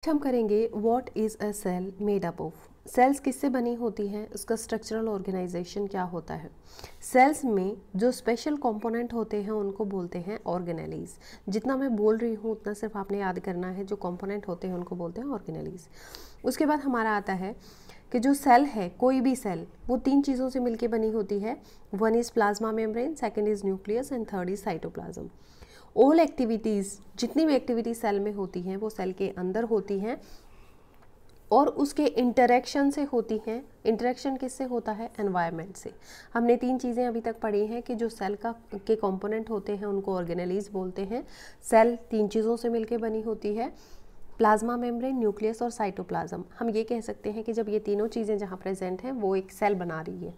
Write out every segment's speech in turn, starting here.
हम करेंगे what is a cell made up of. Cells किससे बनी होती हैं, उसका स्ट्रक्चरल ऑर्गेनाइजेशन क्या होता है। सेल्स में जो स्पेशल कंपोनेंट होते हैं उनको बोलते हैं ऑर्गेनेलीज। जितना मैं बोल रही हूँ उतना सिर्फ आपने याद करना है, जो कंपोनेंट होते हैं उनको बोलते हैं ऑर्गेनेलीज। उसके बाद हमारा आता है कि जो सेल है, कोई भी सेल, वो तीन चीज़ों से मिलकर बनी होती है। One is plasma membrane, second is nucleus and third is cytoplasm. All activities, जितनी भी एक्टिविटी सेल में होती हैं वो सेल के अंदर होती हैं और उसके इंटरेक्शन से होती हैं। इंटरेक्शन किससे होता है? एनवायरनमेंट से। हमने तीन चीज़ें अभी तक पढ़ी हैं कि जो सेल के कंपोनेंट होते हैं उनको ऑर्गेनेलीज बोलते हैं। सेल तीन चीज़ों से मिलकर बनी होती है, प्लाज्मा मेम्ब्रेन, न्यूक्लियस और साइटोप्लाज्म। हम ये कह सकते हैं कि जब ये तीनों चीज़ें जहाँ प्रेजेंट हैं वो एक सेल बना रही है।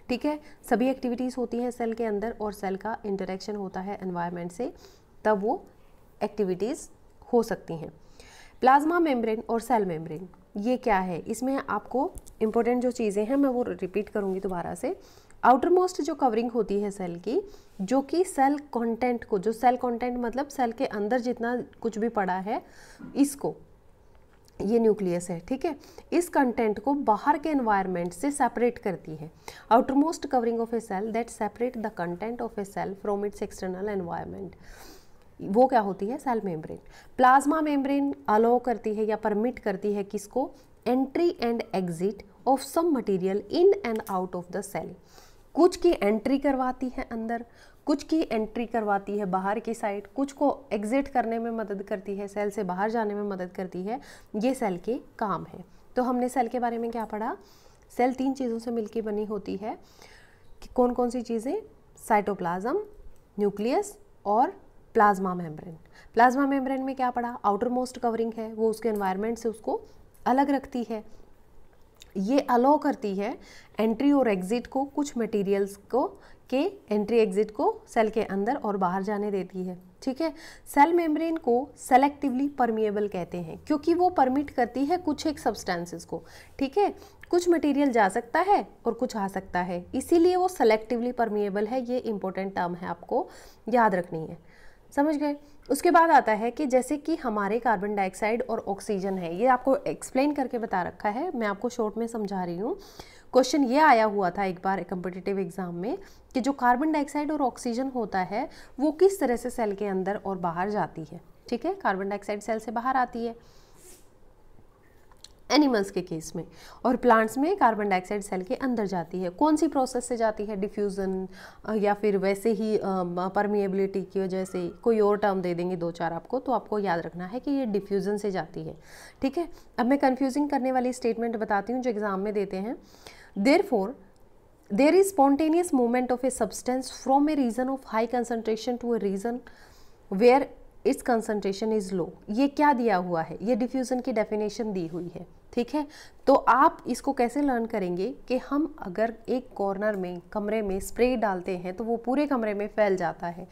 ठीक है, सभी एक्टिविटीज़ होती हैं सेल के अंदर और सेल का इंटरेक्शन होता है एनवायरनमेंट से, तब वो एक्टिविटीज़ हो सकती हैं। प्लाज्मा मेम्ब्रेन और सेल मेम्ब्रेन ये क्या है? इसमें आपको इम्पोर्टेंट जो चीज़ें हैं मैं वो रिपीट करूँगी दोबारा से। आउटर मोस्ट जो कवरिंग होती है सेल की, जो कि सेल कंटेंट को, जो सेल कंटेंट मतलब सेल के अंदर जितना कुछ भी पड़ा है, इसको, ये न्यूक्लियस है, ठीक है, इस कंटेंट को बाहर के एनवायरनमेंट से सेपरेट करती है। Outermost covering of a cell that separate the content of a cell from its external environment, वो क्या होती है? Cell membrane. Plasma membrane allow करती है या परमिट करती है किसको? Entry and exit of some material in and out of the cell. कुछ की एंट्री करवाती है अंदर, कुछ की एंट्री करवाती है बाहर की साइड, कुछ को एग्जिट करने में मदद करती है, सेल से बाहर जाने में मदद करती है। ये सेल के काम है। तो हमने सेल के बारे में क्या पढ़ा? सेल तीन चीज़ों से मिलकर बनी होती है। कि कौन कौन सी चीज़ें? साइटोप्लाज्म, न्यूक्लियस और प्लाज्मा मेम्ब्रेन। प्लाज्मा मेम्ब्रेन में क्या पढ़ा? आउटर मोस्ट कवरिंग है, वो उसके एनवायरनमेंट से उसको अलग रखती है। ये अलाउ करती है एंट्री और एग्जिट को, कुछ मटेरियल्स को के एंट्री एग्जिट को सेल के अंदर और बाहर जाने देती है। ठीक है, सेल मेम्ब्रेन को सेलेक्टिवली परमिएबल कहते हैं क्योंकि वो परमिट करती है कुछ एक सब्सटेंसेस को। ठीक है, कुछ मटेरियल जा सकता है और कुछ आ सकता है, इसीलिए वो सेलेक्टिवली परमिएबल है। ये इंपॉर्टेंट टर्म है, आपको याद रखनी है। समझ गए? उसके बाद आता है कि जैसे कि हमारे कार्बन डाइऑक्साइड और ऑक्सीजन है, ये आपको एक्सप्लेन करके बता रखा है, मैं आपको शॉर्ट में समझा रही हूँ। क्वेश्चन ये आया हुआ था एक बार कॉम्पिटिटिव एग्जाम में कि जो कार्बन डाइऑक्साइड और ऑक्सीजन होता है वो किस तरह से सेल के अंदर और बाहर जाती है। ठीक है, कार्बन डाइऑक्साइड सेल से बाहर आती है एनिमल्स के केस में, और प्लांट्स में कार्बन डाइऑक्साइड सेल के अंदर जाती है। कौन सी प्रोसेस से जाती है? डिफ्यूज़न या फिर वैसे ही परमिएबिलिटी की वजह से, कोई और टर्म दे देंगे दो चार आपको, तो आपको याद रखना है कि ये डिफ्यूज़न से जाती है। ठीक है, अब मैं कन्फ्यूजिंग करने वाली स्टेटमेंट बताती हूँ जो एग्जाम में देते हैं। Therefore there is spontaneous movement of a substance from a region of high concentration to a region where its concentration is low. ये क्या दिया हुआ है? ये डिफ्यूजन की डेफिनेशन दी हुई है। ठीक है, तो आप इसको कैसे लर्न करेंगे कि हम अगर एक कॉर्नर में कमरे में स्प्रे डालते हैं तो वो पूरे कमरे में फैल जाता है,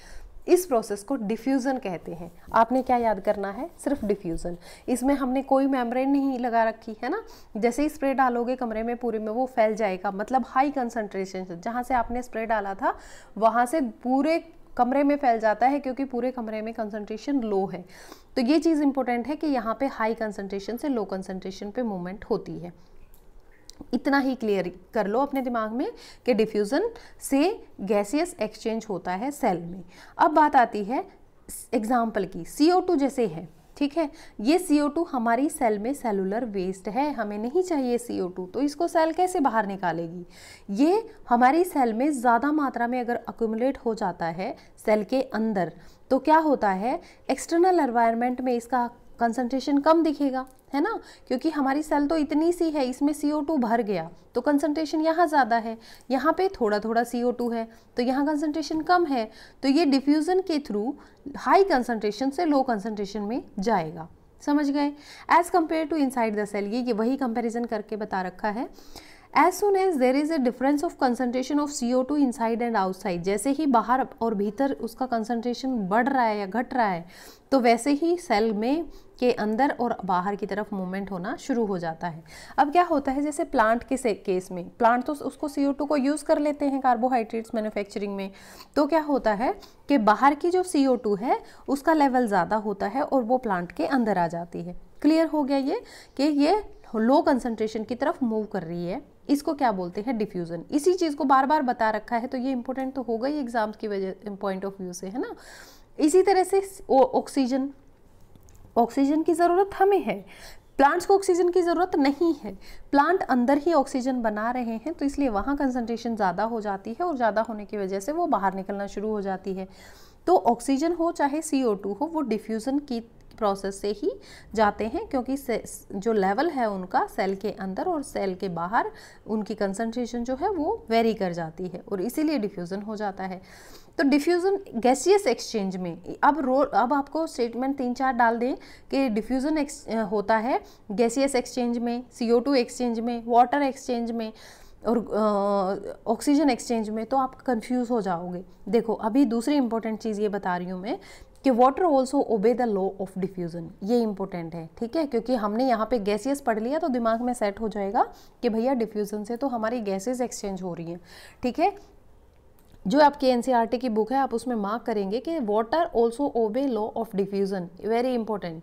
इस प्रोसेस को डिफ्यूज़न कहते हैं। आपने क्या याद करना है? सिर्फ डिफ्यूज़न। इसमें हमने कोई मेम्ब्रेन नहीं लगा रखी है ना, जैसे ही स्प्रे डालोगे कमरे में पूरे में वो फैल जाएगा, मतलब हाई कंसंट्रेशन से, जहाँ से आपने स्प्रे डाला था वहाँ से पूरे कमरे में फैल जाता है क्योंकि पूरे कमरे में कंसंट्रेशन लो है। तो ये चीज़ इंपॉर्टेंट है कि यहाँ पे हाई कंसंट्रेशन से लो कंसंट्रेशन पे मूवमेंट होती है। इतना ही क्लियर कर लो अपने दिमाग में कि डिफ्यूज़न से गैसियस एक्सचेंज होता है सेल में। अब बात आती है एग्जाम्पल की, CO2 जैसे है। ठीक है, ये CO2 हमारी सेल में सेलुलर वेस्ट है, हमें नहीं चाहिए CO2, तो इसको सेल कैसे बाहर निकालेगी? ये हमारी सेल में ज़्यादा मात्रा में अगर अक्यूमुलेट हो जाता है सेल के अंदर तो क्या होता है? एक्सटर्नल एनवायरनमेंट में इसका कंसंट्रेशन कम दिखेगा, है ना, क्योंकि हमारी सेल तो इतनी सी है, इसमें CO2 भर गया तो कंसंट्रेशन यहाँ ज़्यादा है, यहाँ पे थोड़ा थोड़ा CO2 है तो यहाँ कंसंट्रेशन कम है। तो ये डिफ्यूज़न के थ्रू हाई कंसंट्रेशन से लो कंसंट्रेशन में जाएगा। समझ गए? As compare to inside the cell, ये वही कंपेरिजन करके बता रखा है। As soon as there is a difference of concentration of CO2 inside and outside, जैसे ही बाहर और भीतर उसका कंसंट्रेशन बढ़ रहा है या घट रहा है तो वैसे ही सेल में के अंदर और बाहर की तरफ मूवमेंट होना शुरू हो जाता है। अब क्या होता है, जैसे प्लांट के केस में, प्लांट तो उसको CO2 को यूज़ कर लेते हैं कार्बोहाइड्रेट्स मैन्युफैक्चरिंग में, तो क्या होता है कि बाहर की जो CO2 है उसका लेवल ज़्यादा होता है और वो प्लांट के अंदर आ जाती है। क्लियर हो गया ये कि ये लो कंसंट्रेशन की तरफ मूव कर रही है, इसको क्या बोलते हैं, डिफ्यूजन। इसी चीज़ को बार बार बता रखा है तो ये इंपॉर्टेंट तो होगा ही एग्जाम्स की वजह पॉइंट ऑफ व्यू से, है ना। इसी तरह से ऑक्सीजन, ऑक्सीजन की ज़रूरत हमें है, प्लांट्स को ऑक्सीजन की ज़रूरत नहीं है, प्लांट अंदर ही ऑक्सीजन बना रहे हैं तो इसलिए वहाँ कंसंट्रेशन ज़्यादा हो जाती है और ज़्यादा होने की वजह से वो बाहर निकलना शुरू हो जाती है। तो ऑक्सीजन हो चाहे CO2 हो, वो डिफ्यूज़न की प्रोसेस से ही जाते हैं, क्योंकि जो लेवल है उनका सेल के अंदर और सेल के बाहर उनकी कंसंट्रेशन जो है वो वेरी कर जाती है और इसीलिए डिफ्यूज़न हो जाता है। तो डिफ्यूज़न गैसियस एक्सचेंज में, अब आपको स्टेटमेंट 3-4 डाल दें कि डिफ्यूज़न होता है गैसियस एक्सचेंज में, CO2 एक्सचेंज में, वाटर एक्सचेंज में और ऑक्सीजन एक्सचेंज में, तो आप कंफ्यूज हो जाओगे। देखो अभी दूसरी इंपॉर्टेंट चीज़ ये बता रही हूँ मैं कि water also obey the law of diffusion, ये इंपॉर्टेंट है, ठीक है, क्योंकि हमने यहाँ पे गैसियस पढ़ लिया तो दिमाग में सेट हो जाएगा कि भैया डिफ्यूज़न से तो हमारी गैसेस एक्सचेंज हो रही हैं, ठीक है। जो आपकी NCERT की बुक है आप उसमें मार्क करेंगे कि water also obey law of diffusion, very important.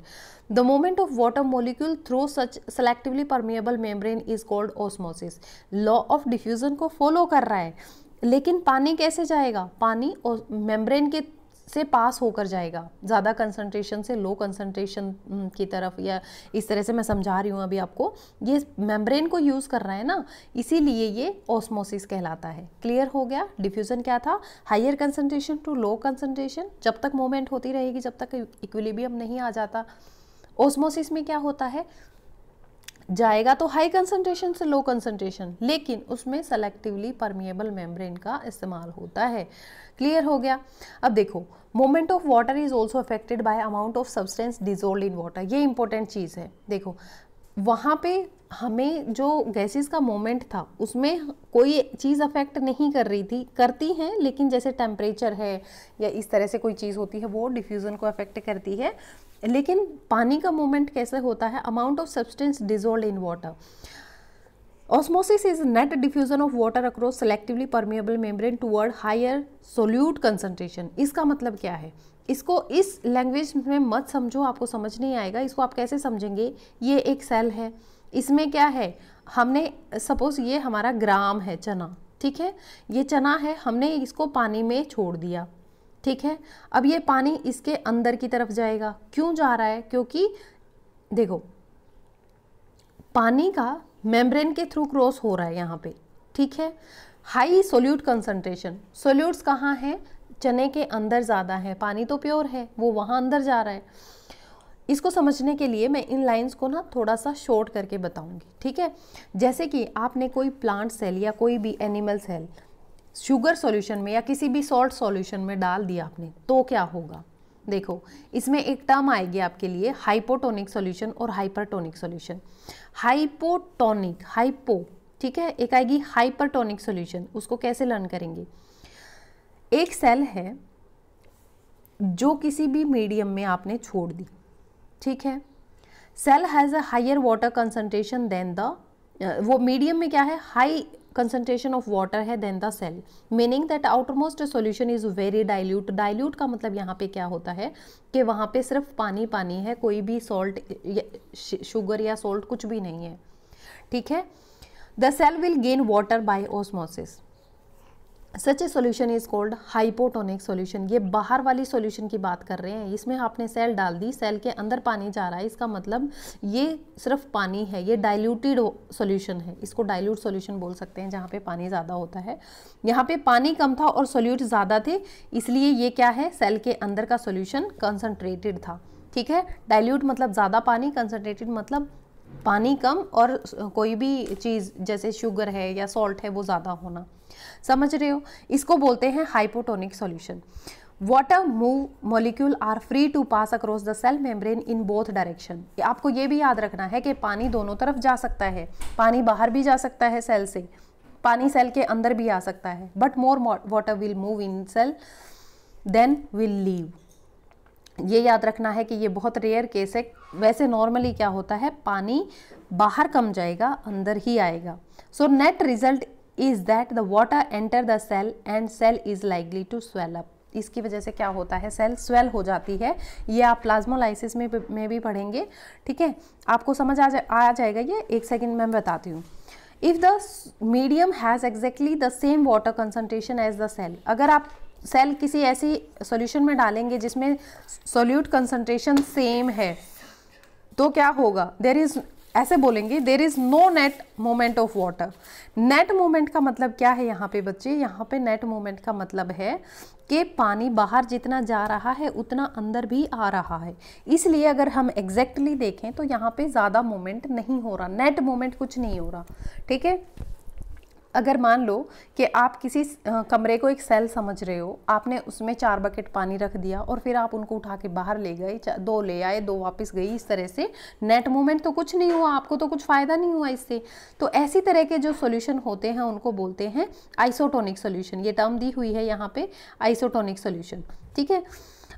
The movement of water molecule through such selectively permeable membrane is called osmosis. Law of diffusion को फॉलो कर रहा है, लेकिन पानी कैसे जाएगा, पानी मेम्ब्रेन के से पास होकर जाएगा, ज़्यादा कंसंट्रेशन से लो कंसंट्रेशन की तरफ, या इस तरह से मैं समझा रही हूँ अभी आपको, ये मेम्ब्रेन को यूज़ कर रहा है ना, इसीलिए ये ऑस्मोसिस कहलाता है। क्लियर हो गया। डिफ्यूज़न क्या था, higher concentration to low concentration, जब तक मूवमेंट होती रहेगी, जब तक इक्विलिब्रियम नहीं आ जाता। ऑस्मोसिस में क्या होता है, जाएगा तो हाई कंसंट्रेशन से लो कंसंट्रेशन, लेकिन उसमें सेलेक्टिवली परमिएबल मेम्ब्रेन का इस्तेमाल होता है। क्लियर हो गया। अब देखो, movement of water is also affected by amount of substance dissolve in water, ये इंपॉर्टेंट चीज़ है। देखो वहाँ पे हमें जो गैसेस का मूवमेंट था उसमें कोई चीज़ अफेक्ट नहीं कर रही थी, करती हैं, लेकिन जैसे टेम्परेचर है या इस तरह से कोई चीज़ होती है वो डिफ्यूज़न को अफेक्ट करती है। लेकिन पानी का मूवमेंट कैसे होता है, amount of substance dissolve in water. Osmosis is net diffusion of water across selectively permeable membrane toward higher solute concentration। इसका मतलब क्या है, इसको इस लैंग्वेज में मत समझो, आपको समझ नहीं आएगा। इसको आप कैसे समझेंगे, ये एक सेल है, इसमें क्या है, हमने सपोज ये हमारा ग्राम है चना, ठीक है, ये चना है, हमने इसको पानी में छोड़ दिया, ठीक है। अब ये पानी इसके अंदर की तरफ जाएगा, क्यों जा रहा है, क्योंकि देखो पानी का मेम्ब्रेन के थ्रू क्रॉस हो रहा है यहाँ पे, ठीक है। हाई सोल्यूट कंसंट्रेशन, सोल्यूट्स कहाँ हैं, चने के अंदर ज़्यादा है, पानी तो प्योर है, वो वहाँ अंदर जा रहा है। इसको समझने के लिए मैं इन लाइंस को ना थोड़ा सा शॉर्ट करके बताऊंगी, ठीक है। जैसे कि आपने कोई प्लांट सेल या कोई भी एनिमल सेल शुगर सॉल्यूशन में या किसी भी सॉल्ट सॉल्यूशन में डाल दिया आपने, तो क्या होगा, देखो इसमें एक टर्म आएगी आपके लिए, हाइपोटोनिक सॉल्यूशन और हाइपरटोनिक सॉल्यूशन। हाइपोटोनिक, हाइपो, ठीक है, एक आएगी हाइपरटोनिक सॉल्यूशन। उसको कैसे लर्न करेंगे, एक सेल है जो किसी भी मीडियम में आपने छोड़ दी, ठीक है, cell has a higher water concentration then the, वो मीडियम में क्या है, हाई concentration of water है than the cell, meaning that outermost solution is very dilute। dilute का मतलब यहाँ पे क्या होता है कि वहाँ पे सिर्फ पानी पानी है, कोई भी सॉल्ट, शुगर या सॉल्ट कुछ भी नहीं है, ठीक है। the cell will gain water by osmosis। Such a solution is called hypotonic solution. ये बाहर वाली सोल्यूशन की बात कर रहे हैं, इसमें आपने सेल डाल दी, सेल के अंदर पानी जा रहा है, इसका मतलब ये सिर्फ पानी है, ये डाइल्यूटेड सोल्यूशन है, इसको डाइल्यूट सोल्यूशन बोल सकते हैं जहाँ पे पानी ज़्यादा होता है। यहाँ पे पानी कम था और सोल्यूट ज़्यादा थे, इसलिए ये क्या है, सेल के अंदर का सोल्यूशन कंसनट्रेटेड था, ठीक है। डाइल्यूट मतलब ज़्यादा पानी, कंसनट्रेटेड मतलब पानी कम और कोई भी चीज़ जैसे शुगर है या सॉल्ट है वो ज़्यादा होना, समझ रहे हो। इसको बोलते हैं hypotonic solution. Water move molecule are free to pass across the cell membrane in both direction. आपको ये भी याद रखना है कि पानी दोनों तरफ जा सकता है, पानी बाहर भी जा सकता है सेल से, पानी सेल के अंदर भी आ सकता है, but more water will move in cell then will leave. ये याद रखना है कि ये बहुत रेयर केस है, वैसे नॉर्मली क्या होता है, पानी बाहर कम जाएगा, अंदर ही आएगा। So net result is that the water enter the cell and cell is likely to swell up। इसकी वजह से क्या होता है, सेल स्वेल हो जाती है। ये आप प्लाज्मोलाइसिस में भी पढ़ेंगे, ठीक है, आपको समझ आ जाएगा ये। एक सेकेंड मैं बताती हूँ। If the medium has exactly the same water concentration as the cell, अगर आप सेल किसी ऐसी सॉल्यूशन में डालेंगे जिसमें सोल्यूट कंसंट्रेशन सेम है, तो क्या होगा, देयर इज, ऐसे बोलेंगे, there is no net moment of water. Net moment का मतलब क्या है यहाँ पे बच्चे, यहाँ पे नेट मोमेंट का मतलब है कि पानी बाहर जितना जा रहा है उतना अंदर भी आ रहा है। इसलिए अगर हम एग्जैक्टली देखें तो यहाँ पे ज़्यादा मोमेंट नहीं हो रहा, नेट मोमेंट कुछ नहीं हो रहा, ठीक है। अगर मान लो कि आप किसी कमरे को एक सेल समझ रहे हो, आपने उसमें 4 बकेट पानी रख दिया और फिर आप उनको उठा के बाहर ले गए, 2 ले आए, 2 वापस गई, इस तरह से नेट मूवमेंट तो कुछ नहीं हुआ, आपको तो कुछ फ़ायदा नहीं हुआ इससे। तो ऐसी तरह के जो सॉल्यूशन होते हैं उनको बोलते हैं आइसोटोनिक सॉल्यूशन। ये टर्म दी हुई है यहाँ पे, आइसोटोनिक सॉल्यूशन, ठीक है।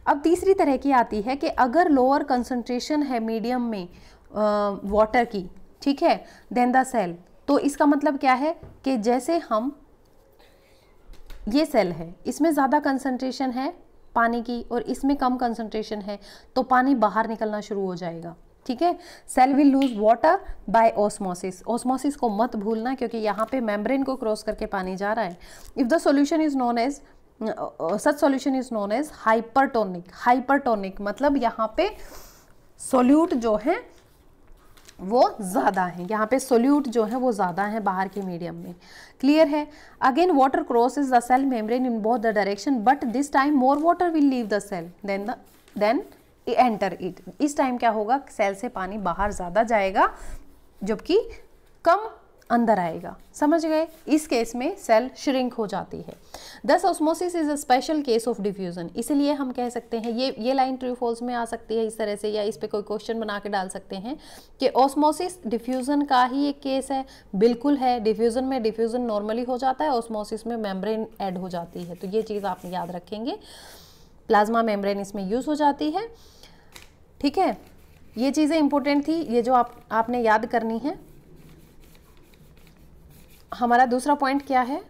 अब तीसरी तरह की आती है कि अगर लोअर कंसंट्रेशन है मीडियम में वाटर की, ठीक है, देन द सेल, तो इसका मतलब क्या है कि जैसे हम, ये सेल है, इसमें ज़्यादा कंसंट्रेशन है पानी की और इसमें कम कंसंट्रेशन है, तो पानी बाहर निकलना शुरू हो जाएगा, ठीक है। Cell will lose water by osmosis. Osmosis को मत भूलना क्योंकि यहाँ पे मेम्ब्रेन को क्रॉस करके पानी जा रहा है। If the solution is known as, such solution is known as hypertonic. Hypertonic मतलब यहाँ पे सोल्यूट जो है वो ज़्यादा है, यहाँ पे सोल्यूट जो है वो ज़्यादा है बाहर के मीडियम में। क्लियर है। Again water crosses the cell membrane in both the direction, but this time more water will leave the cell then enter it. इस टाइम क्या होगा, सेल से पानी बाहर ज़्यादा जाएगा जबकि कम अंदर आएगा। समझ गए। इस केस में सेल श्रिंक हो जाती है। दस osmosis is a special case of diffusion. इसलिए हम कह सकते हैं, ये लाइन ट्रू फॉल्स में आ सकती है इस तरह से, या इस पे कोई क्वेश्चन बना के डाल सकते हैं कि ऑस्मोसिस डिफ्यूजन का ही एक केस है। बिल्कुल है, डिफ्यूजन में डिफ्यूजन नॉर्मली हो जाता है, ऑस्मोसिस में मेम्ब्रेन ऐड हो जाती है। तो ये चीज़ आप याद रखेंगे, प्लाज्मा मेम्ब्रेन इसमें यूज़ हो जाती है, ठीक है। ये चीज़ें इंपॉर्टेंट थी, ये जो आपने याद करनी है। हमारा दूसरा पॉइंट क्या है,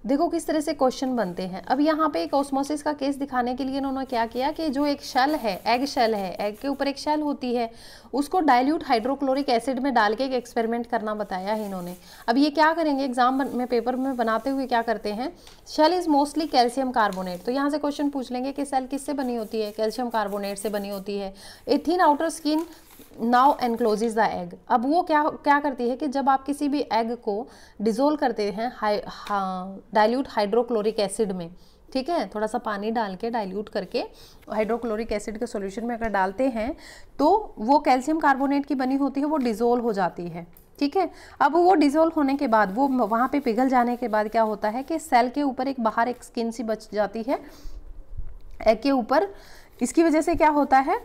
देखो किस तरह से क्वेश्चन बनते हैं। अब यहाँ पे एक ऑस्मोसिस का केस दिखाने के लिए इन्होंने क्या किया कि जो एक शेल है, एग शेल है, एग के ऊपर एक शेल होती है, उसको डाइल्यूट हाइड्रोक्लोरिक एसिड में डाल के एक एक्सपेरिमेंट करना बताया है इन्होंने। अब ये क्या करेंगे, एग्जाम में पेपर में बनाते हुए क्या करते हैं, shell is mostly calcium carbonate. तो यहाँ से क्वेश्चन पूछ लेंगे कि सेल किससे बनी होती है, कैल्शियम कार्बोनेट से बनी होती है। A thin outer skin now encloses the egg. अब वो क्या करती है कि जब आप किसी भी एग को डिजोल्व करते हैं डाइल्यूट हाइड्रोक्लोरिक एसिड में, ठीक है, थोड़ा सा पानी डाल के डाइल्यूट करके हाइड्रोक्लोरिक एसिड के सॉल्यूशन में अगर डालते हैं तो वो कैल्शियम कार्बोनेट की बनी होती है, वो डिजोल्व हो जाती है, ठीक है। अब वो डिजोल्व होने के बाद, वो वहाँ पे पिघल जाने के बाद क्या होता है कि सेल के ऊपर एक बाहर एक स्किन सी बच जाती है एग के ऊपर। इसकी वजह से क्या होता है,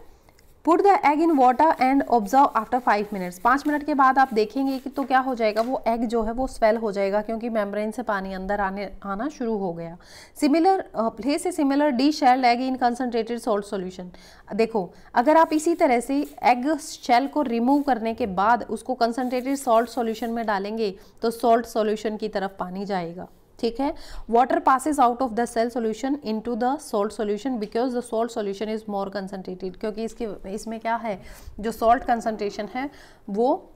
put the egg in water and observe after 5 minutes. 5 minute के बाद आप देखेंगे कि तो क्या हो जाएगा, वो एग जो है वो स्वेल हो जाएगा क्योंकि मेम्ब्रेन से पानी अंदर आना शुरू हो गया। Similar place a similar D shelled egg in concentrated salt solution. देखो अगर आप इसी तरह से एग शेल को रिमूव करने के बाद उसको कंसनट्रेटेड सॉल्ट सॉल्यूशन में डालेंगे तो सॉल्ट सॉल्यूशन की तरफ पानी जाएगा, ठीक है। Water passes out of the cell solution into the salt solution because the salt solution is more concentrated. क्योंकि इसमें क्या है, जो सॉल्ट कंसनट्रेशन है वो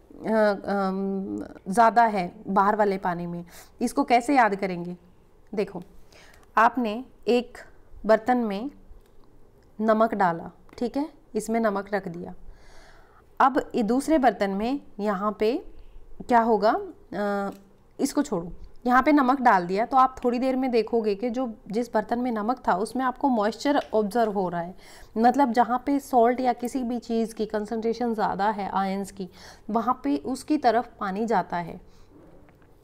ज़्यादा है बाहर वाले पानी में। इसको कैसे याद करेंगे, देखो आपने एक बर्तन में नमक डाला, ठीक है, इसमें नमक रख दिया। अब दूसरे बर्तन में यहाँ पे क्या होगा, इसको छोड़ो, यहाँ पे नमक डाल दिया तो आप थोड़ी देर में देखोगे कि जो जिस बर्तन में नमक था उसमें आपको मॉइस्चर ऑब्जर्व हो रहा है। मतलब जहाँ पे सॉल्ट या किसी भी चीज़ की कंसंट्रेशन ज़्यादा है आयंस की, वहाँ पे उसकी तरफ पानी जाता है,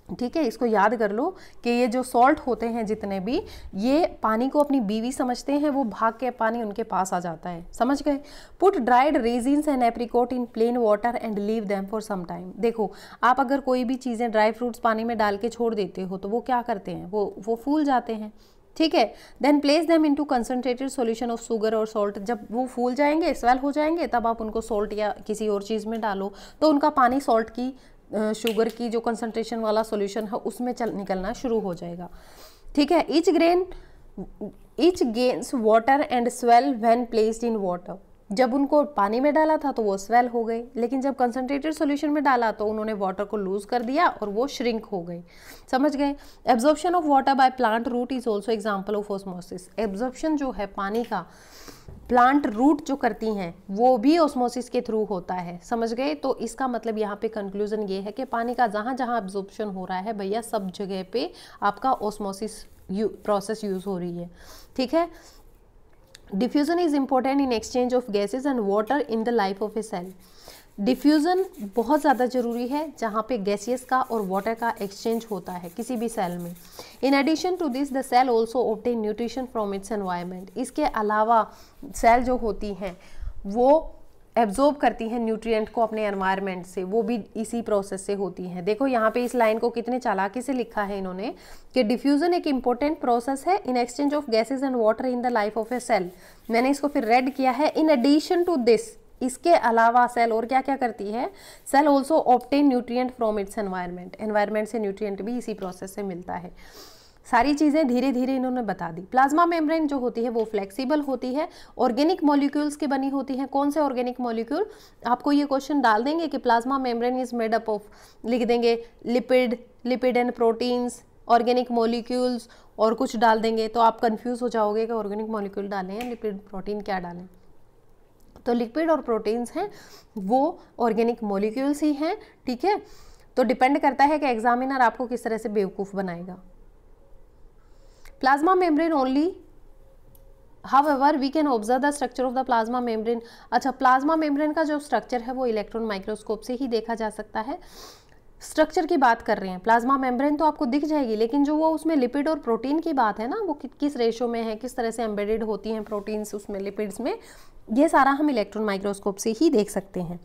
ठीक है। इसको याद कर लो कि ये जो सॉल्ट होते हैं जितने भी, ये पानी को अपनी बीवी समझते हैं, वो भाग के पानी उनके पास आ जाता है। समझ गए। Put dried raisins and apricot in plain water and leave them for some time. देखो आप अगर कोई भी चीज़ें ड्राई फ्रूट्स पानी में डाल के छोड़ देते हो तो वो क्या करते हैं, वो फूल जाते हैं, ठीक है। Then place them into concentrated solution of sugar और सॉल्ट। जब वो फूल जाएंगे, स्वेल हो जाएंगे, तब आप उनको सॉल्ट या किसी और चीज़ में डालो तो उनका पानी सॉल्ट की शुगर की जो कंसंट्रेशन वाला सॉल्यूशन है उसमें निकलना शुरू हो जाएगा, ठीक है। Each grain each gains water and swell when placed in water. जब उनको पानी में डाला था तो वो स्वेल हो गए, लेकिन जब कंसंट्रेटेड सॉल्यूशन में डाला तो उन्होंने वाटर को लूज कर दिया और वो श्रिंक हो गए। समझ गए। Absorption of water by plant root is also example of osmosis. Absorption जो है पानी का प्लांट रूट जो करती हैं वो भी ऑस्मोसिस के थ्रू होता है। समझ गए। तो इसका मतलब यहाँ पे कंक्लूजन ये है कि पानी का जहाँ जहाँ एब्जॉर्प्शन हो रहा है भैया सब जगह पे आपका ऑस्मोसिस प्रोसेस यूज हो रही है। ठीक है। Diffusion is important in exchange of gases and water in the life of a cell. Diffusion बहुत ज़्यादा जरूरी है जहाँ पे गैसियस का और वाटर का एक्सचेंज होता है किसी भी सेल में। In addition to this the cell also obtain nutrition from its environment. इसके अलावा सेल जो होती हैं वो एब्जॉर्ब करती हैं न्यूट्रिएंट को अपने एनवायरनमेंट से, वो भी इसी प्रोसेस से होती हैं। देखो यहाँ पे इस लाइन को कितने चालाकी से लिखा है इन्होंने कि डिफ्यूजन एक इंपॉर्टेंट प्रोसेस है in exchange of gases and water in the life of a cell. मैंने इसको फिर रेड किया है। इन एडिशन टू दिस, इसके अलावा सेल और क्या क्या करती है, cell also obtain nutrient from its environment. Environment से न्यूट्रिएंट भी इसी प्रोसेस से मिलता है। सारी चीज़ें धीरे धीरे इन्होंने बता दी। प्लाज्मा मेम्ब्रेन जो होती है वो फ्लेक्सिबल होती है, ऑर्गेनिक मॉलिक्यूल्स की बनी होती है। कौन से ऑर्गेनिक मॉलिक्यूल, आपको ये क्वेश्चन डाल देंगे कि plasma membrane is made up of, लिख देंगे lipid and proteins, organic molecules और कुछ डाल देंगे तो आप कंफ्यूज हो जाओगे कि ऑर्गेनिक मॉलिक्यूल डालें या लिपिड प्रोटीन क्या डालें। तो लिपिड और प्रोटीन्स हैं वो ऑर्गेनिक मॉलिक्यूल्स ही हैं। ठीक है। तो डिपेंड करता है कि एग्जामिनर आपको किस तरह से बेवकूफ़ बनाएगा। Plasma membrane only, however we can observe the structure of the plasma membrane. अच्छा, प्लाज्मा मेम्ब्रेन का जो स्ट्रक्चर है वो इलेक्ट्रॉन माइक्रोस्कोप से ही देखा जा सकता है। स्ट्रक्चर की बात कर रहे हैं, प्लाज्मा मेम्ब्रेन तो आपको दिख जाएगी, लेकिन जो वो उसमें लिपिड और प्रोटीन की बात है ना, वो किस रेशो में है, किस तरह से एम्बेडेड होती हैं प्रोटीन्स उसमें, लिपिड्स में, ये सारा हम इलेक्ट्रॉन माइक्रोस्कोप से ही देख सकते हैं।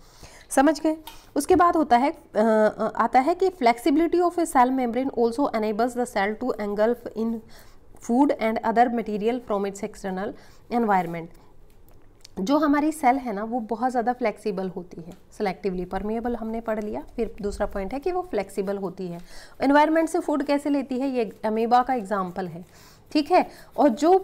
समझ गए। उसके बाद होता है आता है कि flexibility of a cell membrane also enables the cell to engulf in food and other material from its external environment. जो हमारी सेल है ना वो बहुत ज़्यादा फ्लेक्सिबल होती है, सेलेक्टिवली परमिएबल हमने पढ़ लिया। फिर दूसरा पॉइंट है कि वो फ्लेक्सिबल होती है। एनवायरनमेंट से फूड कैसे लेती है, ये अमीबा का एग्जाम्पल है। ठीक है। और जो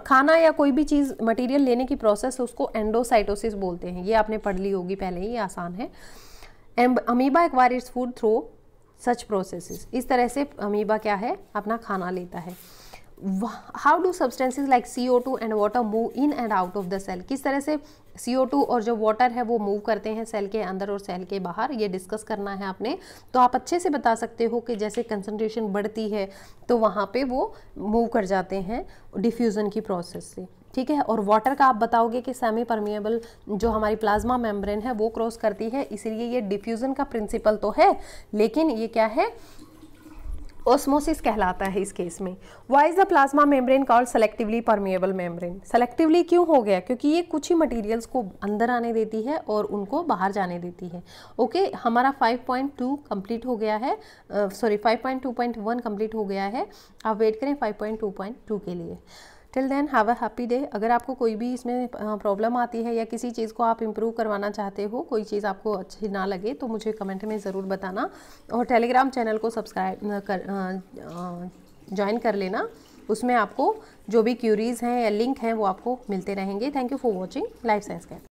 खाना या कोई भी चीज़ मटेरियल लेने की प्रोसेस उसको एंडोसाइटोसिस बोलते हैं। ये आपने पढ़ ली होगी पहले ही, आसान है। Amoeba acquire its food through such processes. इस तरह से अमीबा क्या है, अपना खाना लेता है। How do substances like CO2 and water move in and out of the cell. किस तरह से CO2 और जो वाटर है वो मूव करते हैं सेल के अंदर और सेल के बाहर, ये डिस्कस करना है आपने। तो आप अच्छे से बता सकते हो कि जैसे कंसंट्रेशन बढ़ती है तो वहाँ पे वो मूव कर जाते हैं डिफ्यूज़न की प्रोसेस से। ठीक है। और वाटर का आप बताओगे कि सेमी परमिएबल जो हमारी प्लाज्मा मेम्ब्रेन है वो क्रॉस करती है, इसलिए ये डिफ्यूज़न का प्रिंसिपल तो है, लेकिन ये क्या है, ऑस्मोसिस कहलाता है इस केस में। Why is the plasma membrane called selectively permeable membrane. Selectively क्यों हो गया, क्योंकि ये कुछ ही मटेरियल्स को अंदर आने देती है और उनको बाहर जाने देती है। ओके, हमारा 5.2 कंप्लीट हो गया है, सॉरी 5.2.1 कंप्लीट हो गया है। आप वेट करें 5.2.2 के लिए। Till then have a happy day. अगर आपको कोई भी इसमें प्रॉब्लम आती है या किसी चीज़ को आप इम्प्रूव करवाना चाहते हो, कोई चीज़ आपको अच्छी ना लगे तो मुझे कमेंट में ज़रूर बताना। और टेलीग्राम चैनल को सब्सक्राइब ज्वाइन कर लेना, उसमें आपको जो भी क्यूरीज़ हैं या लिंक हैं वो आपको मिलते रहेंगे। Thank you for watching life science cafe.